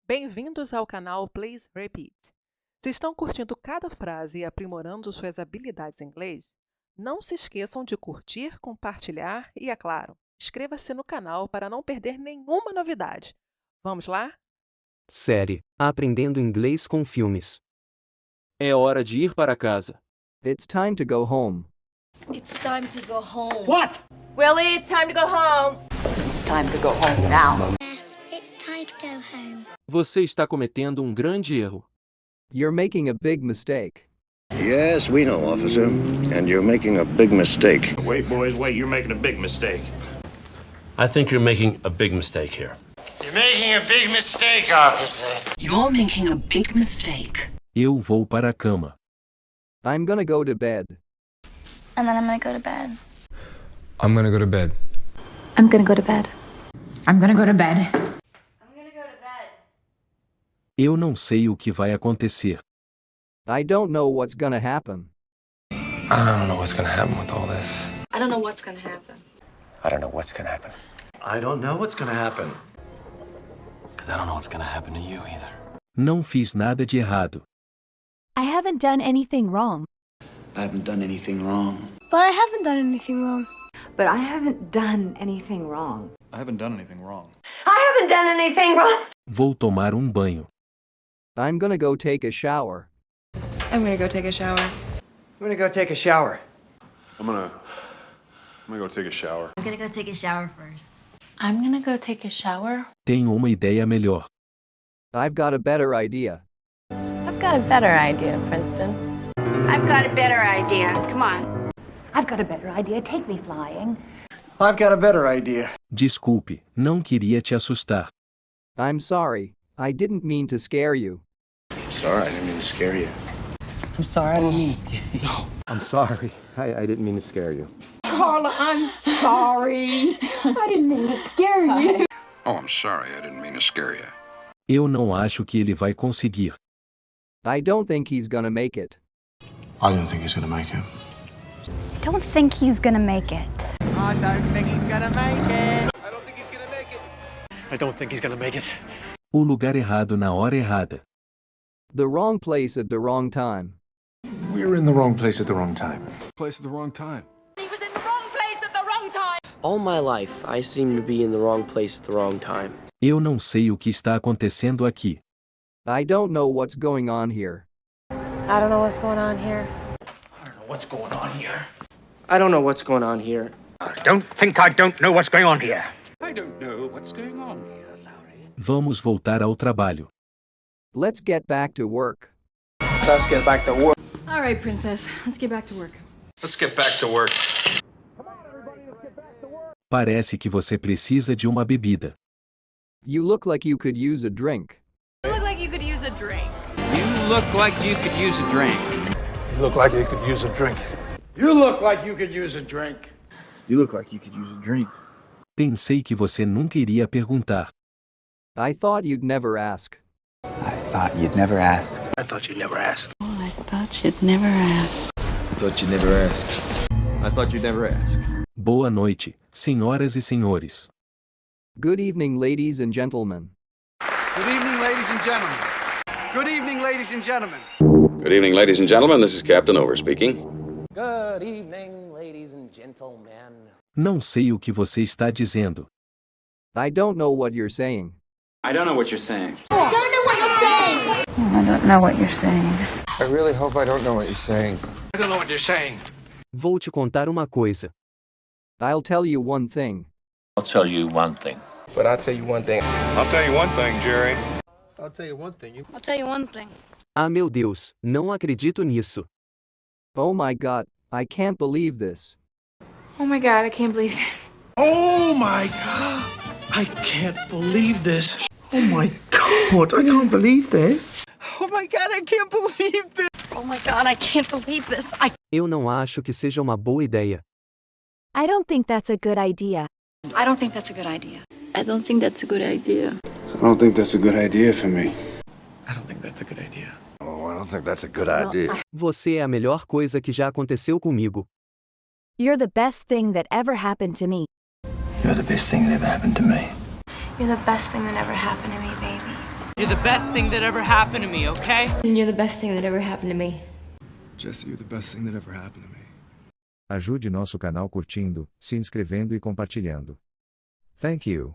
Bem-vindos ao canal Please Repeat. Se estão curtindo cada frase e aprimorando suas habilidades em inglês, não se esqueçam de curtir, compartilhar e, é claro, inscreva-se no canal para não perder nenhuma novidade. Vamos lá? Série Aprendendo Inglês com Filmes. É hora de ir para casa. It's time to go home. It's time to go home. What? Willie, it's time to go home. It's time to go home now. Yes, it's time to go home. Você está cometendo um grande erro. You're making a big mistake. Yes, we know, officer. And you're making a big mistake. Wait, boys, wait. You're making a big mistake. I think you're making a big mistake here. You're making a big mistake, officer. You're making a big mistake. Eu vou para a cama. I'm gonna go to bed. And then I'm gonna go to bed. I'm gonna go to bed. I'm gonna go to bed. I'm gonna go to bed. I'm gonna go to bed. Eu não sei o que vai acontecer. I don't know what's gonna happen. I don't know what's gonna happen with all this. I don't know what's gonna happen. I don't know what's gonna happen. I don't know what's gonna happen. Because I don't know what's gonna happen to you either. Não fiz nada de errado. I haven't done anything wrong. I haven't done anything wrong. But I haven't done anything wrong. But I haven't done anything wrong. I haven't done anything wrong. I haven't done anything wrong. Vou tomar um banho. I'm gonna go take a shower. I'm gonna go take a shower. I'm gonna go take a shower. I'm gonna go take a shower. I'm gonna go take a shower first. I'm gonna go take a shower. Tenho uma ideia melhor. I've got a better idea. I've got a better idea, Princeton. I've got a better idea. Come on. I've got a better idea. Take me flying. I've got a better idea. Desculpe, não queria te assustar. I'm sorry. I didn't mean to scare you. I'm sorry, I didn't mean to scare you. I'm sorry, I didn't mean to scare you. I'm sorry. I didn't mean to scare you. Carla, I'm sorry. I didn't mean to scare you. Oh, I'm sorry, I didn't mean to scare you. Eu não acho que ele vai conseguir. I don't think he's gonna make it. I don't think he's gonna make it. I don't think he's gonna make it. I don't think he's gonna make it. I don't think he's gonna make it. I don't think he's gonna make it. O lugar errado na hora errada. The wrong place at the wrong time. We're in the wrong place at the wrong time. Place at the wrong time. He was in the wrong place at the wrong time. All my life, I seem to be in the wrong place at the wrong time. Eu não sei o que está acontecendo aqui. I don't know what's going on here. I don't know what's going on here. I don't know what's going on here. I don't know what's going on here. Don't think I don't know what's going on here. I don't know what's going on here, Larry. Vamos voltar ao trabalho. Let's get back to work. Let's get back to work. All right, princess. Let's get back to work. Let's get back to work. Parece que você precisa de uma bebida. You look like you could use a drink. You look like you could use a drink. You look like you could use a drink. You look like you could use a drink. You look like you could use a drink. You look like you could use a drink. Pensei que você nunca iria perguntar. I thought you'd never ask. I thought you'd never ask. I thought you'd never ask. Oh, I thought you'd never ask. I thought you'd never ask. I thought you'd never ask. Boa noite, senhoras e senhores. Good evening, ladies and gentlemen. Good evening, ladies and gentlemen. Good evening, ladies and gentlemen. Good evening, ladies and gentlemen. This is Captain Over speaking. Good evening, ladies and gentlemen. Não sei o que você está dizendo. I don't know what you're saying. I don't know what you're saying. I don't know what you're saying. I don't know what you're saying. I really hope I don't know what you're saying. I don't know what you're saying. Vou te contar uma coisa. I'll tell you one thing. I'll tell you one thing. But I'll tell you one thing. I'll tell you one thing, Jerry. I'll tell you one thing. I'll tell you one thing. Ah, meu Deus, não acredito nisso. Oh my god, I can't believe this. Oh my god, I can't believe this. Oh my God. I can't believe this. Oh my God, I can't believe this. Oh my God, I can't believe this. Oh my god, I can't believe this. Eu não acho que seja uma boa ideia. I don't think that's a good idea. I don't think that's a good idea. I don't think that's a good idea. I don't think that's a good idea for me. I don't think that's a good idea. Oh, I don't think that's a good idea. Você é a melhor coisa que já aconteceu comigo. You're the best thing that ever happened to me. You're the best thing that ever happened to me. You're the best thing that ever happened to me, baby. You're the best thing that ever happened to me, okay? And you're the best thing that ever happened to me. Jesse, you're the best thing that ever happened to me. Ajude nosso canal curtindo, se inscrevendo e compartilhando. Thank you.